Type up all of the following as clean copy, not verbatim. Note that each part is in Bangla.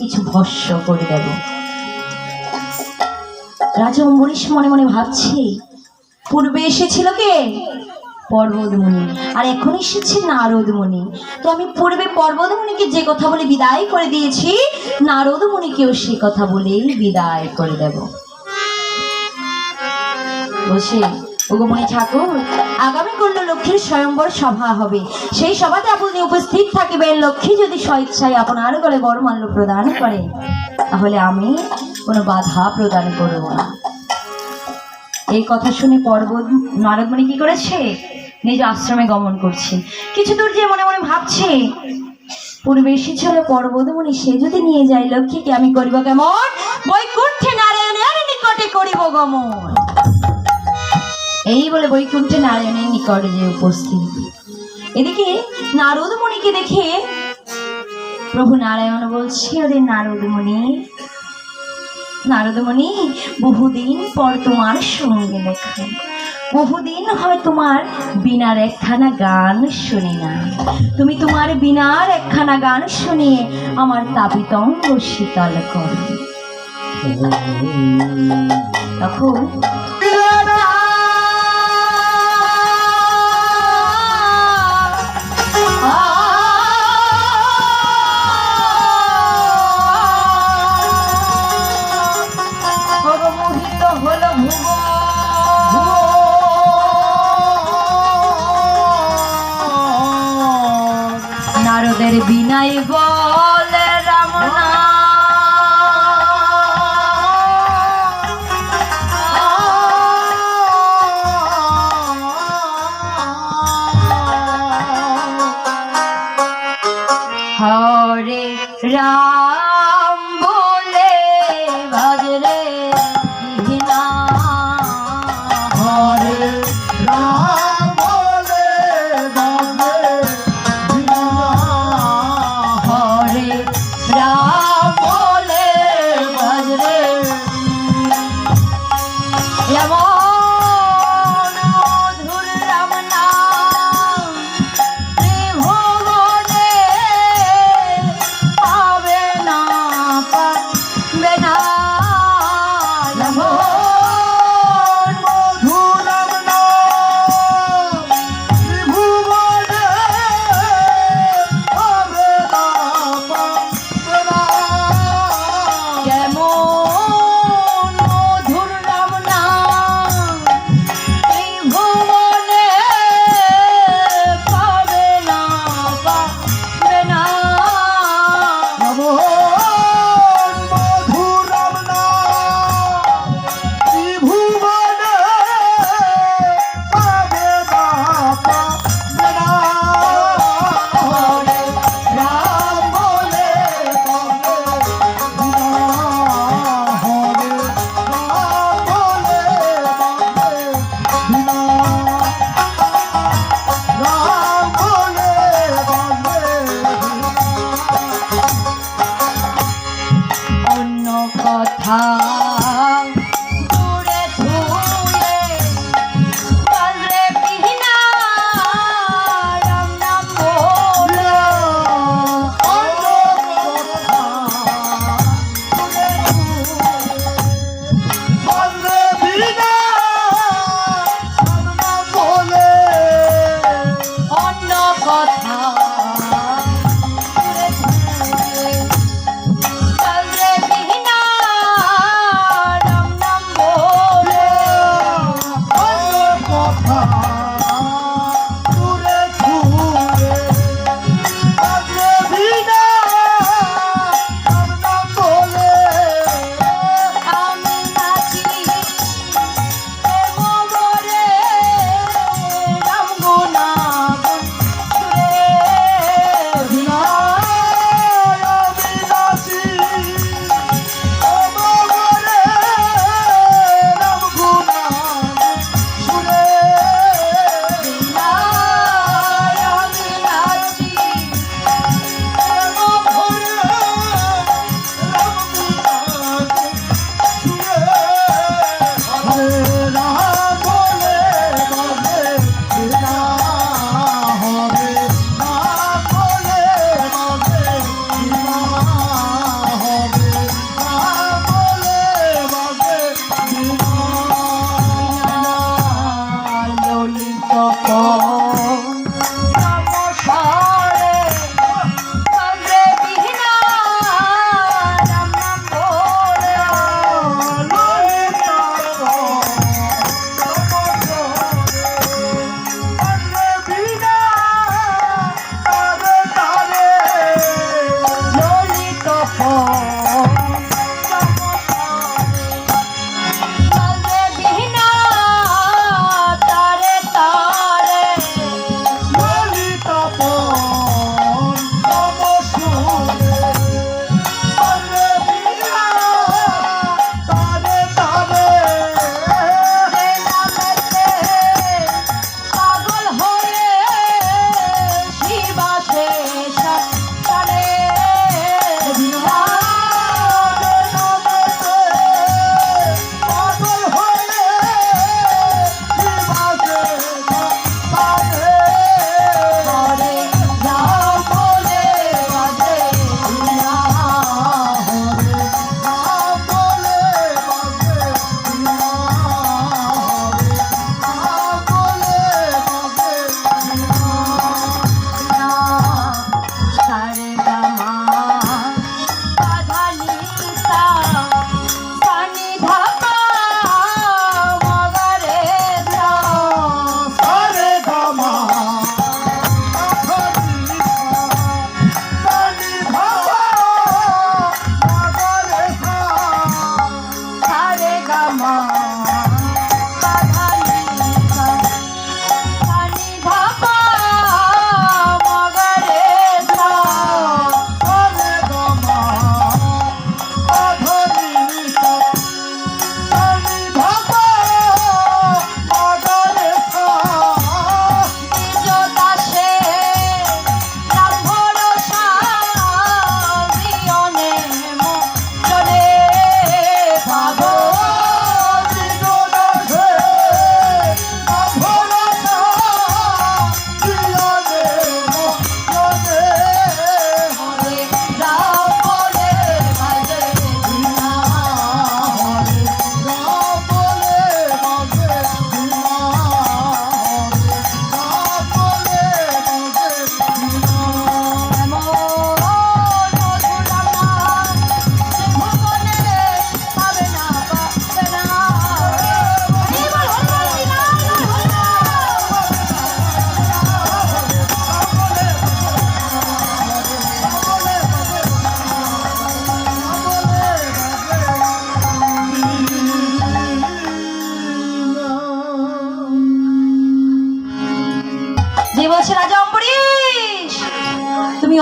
কিছু ভস্য করে দেব। রাজা অম্বরীশ মনে মনে ভাবছে, পূর্বে এসেছিল কে? পর্বতমুনি, আর এখন এসেছে নারদমুনি। তো আমি পূর্বে পর্বতমুনিকে যে কথা বলে বিদায় করে দিয়েছি, নারদমুনিকেও সে কথা বলেই বিদায় করে দেব। বসে ওগোমণি ঠাকুর, আগামী করল লক্ষ্মীর স্বয়ম্বর সভা হবে, সেই সভাতে আপনি উপস্থিত থাকবেন। লক্ষ্মী যদি স্বেচ্ছায় আপনার গলে বরমাল্য প্রদান করে, তাহলে আমি কোনো বাধা প্রদান করব না। এই কথা শুনে নারদমুনি কি করেছে? নিজ আশ্রমে গমন করছে। কিছু দূর যে মনে মনে ভাবছে, পূর্বে এসেছিল পর্বতমুনি, সে যদি নিয়ে যায় লক্ষ্মীকে, আমি করিব কেমন? বৈকুণ্ঠে নারায়ণের নিকটে করিব গমন। এই বলে বৈকুণ্ঠে নারায়ণের নিকটে যে উপস্থিত। এদিকে নারদমুনিকে দেখে প্রভু নারায়ণ বলছে, ওরে নারদমুনি, নারদমুনি, বহুদিন পর তোমার সঙ্গে দেখা, বহুদিন হয় তোমার বীণার একখানা গান শুনি না। তুমি তোমার বীণার একখানা গান শুনিয়ে আমার তাপিতঙ্গ শীতল করো। তখন নারদের বিনাই বলে রামনা, হরে রাম বলে ভজরে বিনা, হরে রাম বলে ভজরে বিনা, হরে রাম বলে ভজরে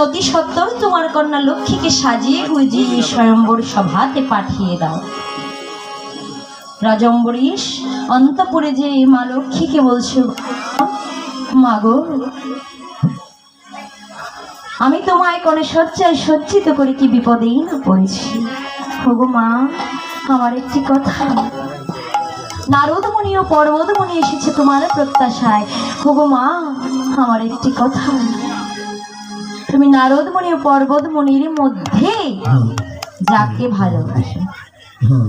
অতি সত্বর তোমার কন্যা লক্ষ্মীকে সাজিয়ে গুজিয়ে স্বয়ম্বর সভাতে পাঠিয়ে দাও। রাজম্বরীশ অন্তঃপুরে যে মা লক্ষ্মীকে বলছো, মা গো, আমি তোমায় কোনে শয্যায় সজ্জিত করে কি বিপদেই না পড়েছি। ওগো মা, আমার একটি কথা, নারদমণি ও পর্বতমণি এসেছে তোমার প্রত্যাশায়। ওগো মা, আমার একটি কথা, তুমি নারদমণি ও পর্বতমণির মধ্যে যাকে ভালোবাসো, হ্যাঁ,